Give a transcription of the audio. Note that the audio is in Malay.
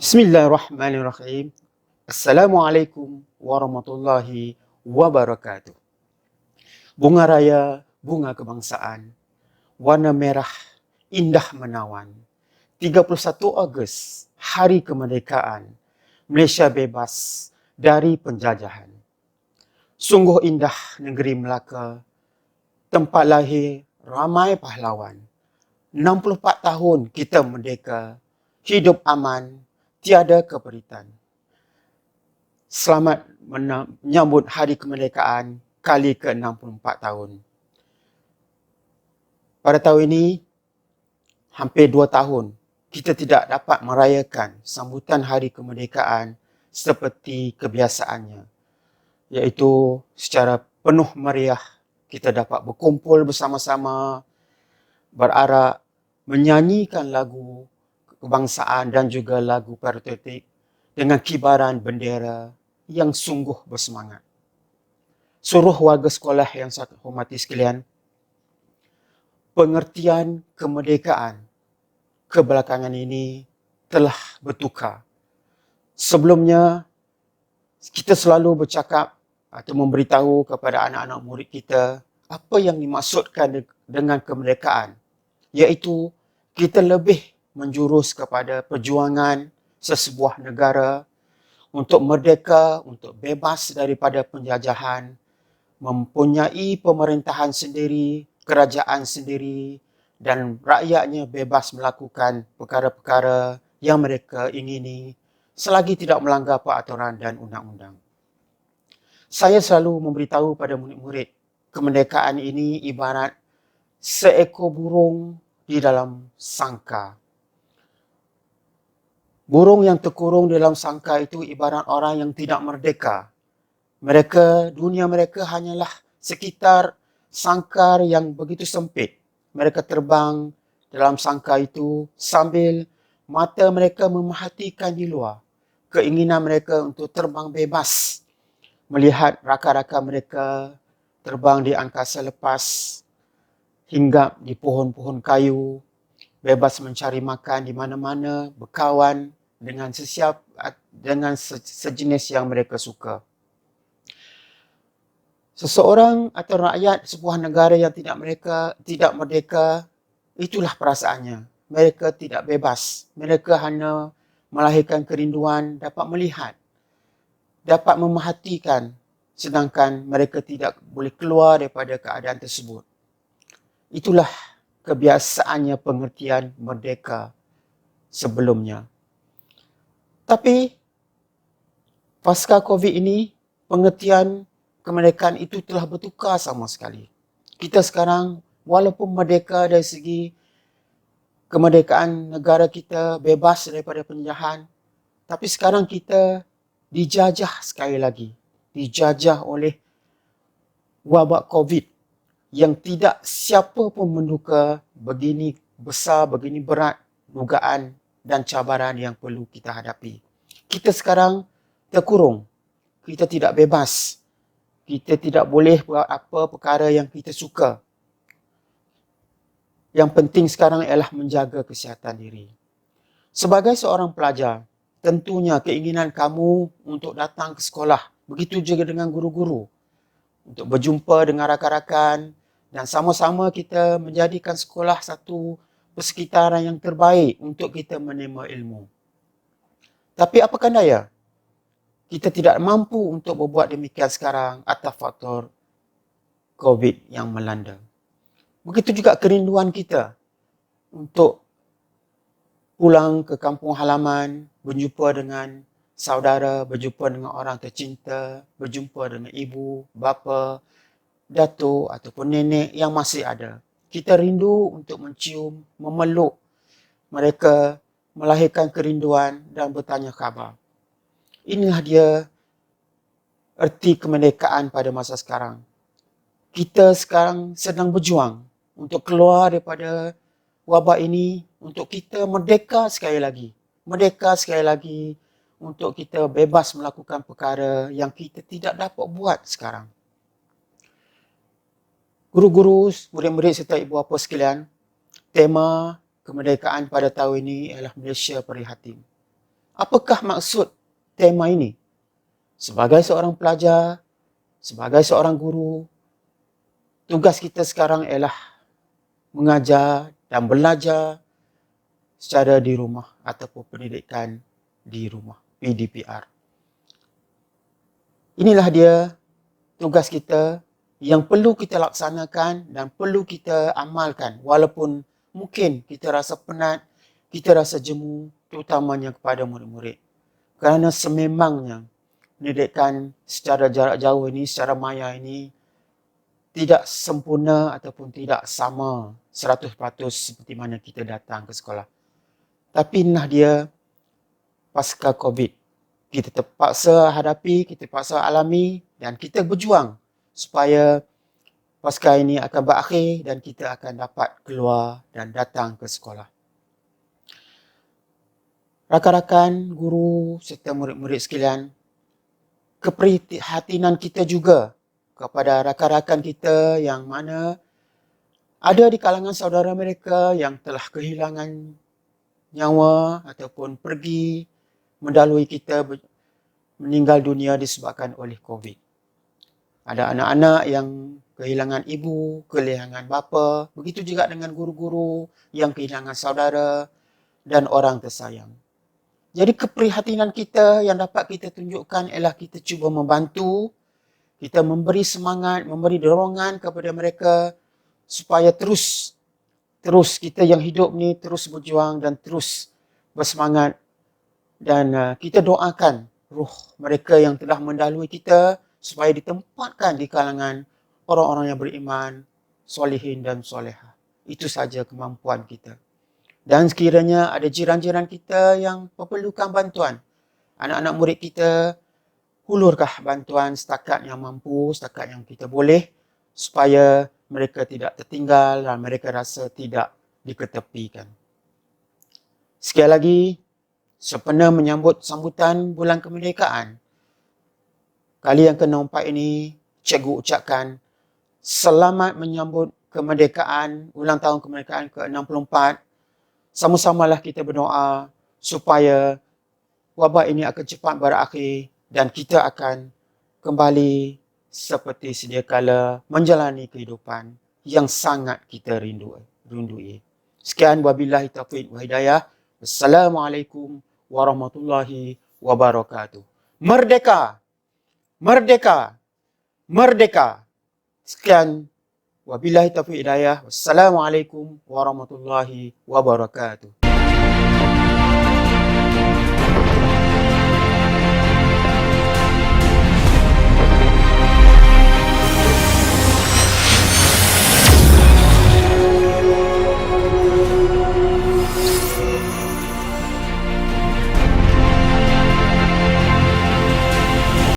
Bismillahirrahmanirrahim. Assalamualaikum warahmatullahi wabarakatuh. Bunga raya, bunga kebangsaan, warna merah, indah menawan. 31 Ogos, Hari Kemerdekaan. Malaysia bebas dari penjajahan. Sungguh indah negeri Melaka, tempat lahir ramai pahlawan. 64 tahun kita merdeka, hidup aman, tiada keperitan. Selamat menyambut Hari Kemerdekaan kali ke-64 tahun. Pada tahun ini, hampir 2 tahun, kita tidak dapat merayakan sambutan Hari Kemerdekaan seperti kebiasaannya, iaitu secara penuh meriah kita dapat berkumpul bersama-sama, berarak, menyanyikan lagu kebangsaan dan juga lagu patriotik dengan kibaran bendera yang sungguh bersemangat. Seluruh warga sekolah yang saya hormati sekalian, pengertian kemerdekaan kebelakangan ini telah bertukar. Sebelumnya, kita selalu bercakap atau memberitahu kepada anak-anak murid kita apa yang dimaksudkan dengan kemerdekaan, iaitu kita lebih menjurus kepada perjuangan sesebuah negara untuk merdeka, untuk bebas daripada penjajahan, mempunyai pemerintahan sendiri, kerajaan sendiri, dan rakyatnya bebas melakukan perkara-perkara yang mereka ingini selagi tidak melanggar peraturan dan undang-undang. Saya selalu memberitahu pada murid-murid, kemerdekaan ini ibarat seekor burung di dalam sangkar. Burung yang terkurung dalam sangkar itu ibarat orang yang tidak merdeka. Dunia mereka hanyalah sekitar sangkar yang begitu sempit. Mereka terbang dalam sangkar itu sambil mata mereka memerhatikan di luar. Keinginan mereka untuk terbang bebas. Melihat rakan-rakan mereka terbang di angkasa lepas, hinggap di pohon-pohon kayu, bebas mencari makan di mana-mana, berkawan dengan sejenis yang mereka suka. Seseorang atau rakyat sebuah negara yang tidak merdeka, itulah perasaannya. Mereka tidak bebas. Mereka hanya melahirkan kerinduan dapat melihat, dapat memerhatikan, sedangkan mereka tidak boleh keluar daripada keadaan tersebut. Itulah kebiasaannya pengertian merdeka sebelumnya. Tapi pasca COVID ini, pengertian kemerdekaan itu telah bertukar sama sekali. Kita sekarang walaupun merdeka dari segi kemerdekaan negara kita, bebas daripada penjajahan, tapi sekarang kita dijajah sekali lagi. Dijajah oleh wabak COVID yang tidak siapa pun menduga begini besar, begini berat dugaan dan cabaran yang perlu kita hadapi. Kita sekarang terkurung. Kita tidak bebas. Kita tidak boleh buat apa perkara yang kita suka. Yang penting sekarang ialah menjaga kesihatan diri. Sebagai seorang pelajar, tentunya keinginan kamu untuk datang ke sekolah. Begitu juga dengan guru-guru. Untuk berjumpa dengan rakan-rakan dan sama-sama kita menjadikan sekolah satu persekitaran yang terbaik untuk kita menerima ilmu. Tapi apakah daya? Kita tidak mampu untuk berbuat demikian sekarang atas faktor COVID yang melanda. Begitu juga kerinduan kita untuk pulang ke kampung halaman, berjumpa dengan saudara, berjumpa dengan orang tercinta, berjumpa dengan ibu, bapa, datuk ataupun nenek yang masih ada. Kita rindu untuk mencium, memeluk mereka, melahirkan kerinduan dan bertanya khabar. Inilah dia erti kemerdekaan pada masa sekarang. Kita sekarang sedang berjuang untuk keluar daripada wabak ini, untuk kita merdeka sekali lagi. Merdeka sekali lagi untuk kita bebas melakukan perkara yang kita tidak dapat buat sekarang. Guru-guru, murid-murid serta ibu bapa sekalian, tema kemerdekaan pada tahun ini ialah Malaysia Prihatin. Apakah maksud tema ini? Sebagai seorang pelajar, sebagai seorang guru, tugas kita sekarang ialah mengajar dan belajar secara di rumah ataupun pendidikan di rumah, PDPR. Inilah dia tugas kita yang perlu kita laksanakan dan perlu kita amalkan walaupun mungkin kita rasa penat, kita rasa jemu, terutamanya kepada murid-murid. Kerana sememangnya pendidikan secara jarak jauh ini, secara maya ini tidak sempurna ataupun tidak sama 100% seperti mana kita datang ke sekolah. Tapi nah dia pasca COVID, kita terpaksa hadapi, kita terpaksa alami dan kita berjuang supaya pasca ini akan berakhir dan kita akan dapat keluar dan datang ke sekolah. Rakan-rakan, guru serta murid-murid sekalian, keprihatinan kita juga kepada rakan-rakan kita yang mana ada di kalangan saudara mereka yang telah kehilangan nyawa ataupun pergi mendahului kita meninggal dunia disebabkan oleh COVID. Ada anak-anak yang kehilangan ibu, kehilangan bapa, begitu juga dengan guru-guru yang kehilangan saudara dan orang tersayang. Jadi keprihatinan kita yang dapat kita tunjukkan ialah kita cuba membantu, kita memberi semangat, memberi dorongan kepada mereka supaya terus kita yang hidup ni terus berjuang dan terus bersemangat dan kita doakan ruh mereka yang telah mendahului kita supaya ditempatkan di kalangan orang-orang yang beriman, solehin dan solehah. Itu saja kemampuan kita. Dan sekiranya ada jiran-jiran kita yang memerlukan bantuan, anak-anak murid kita, hulurkah bantuan setakat yang mampu, setakat yang kita boleh, supaya mereka tidak tertinggal dan mereka rasa tidak diketepikan. Sekali lagi, sempena menyambut sambutan bulan kemerdekaan, kali yang ke-64 ini, cikgu ucapkan selamat menyambut kemerdekaan, ulang tahun kemerdekaan ke-64. Sama-samalah kita berdoa supaya wabak ini akan cepat berakhir dan kita akan kembali seperti sedia kala menjalani kehidupan yang sangat kita rindui. Sekian, wabillahi taufiq wa hidayah. Wassalamualaikum warahmatullahi wabarakatuh. Merdeka! Merdeka! Merdeka! Sekian, wabillahi taufiq hidayah. Wassalamualaikum warahmatullahi wabarakatuh.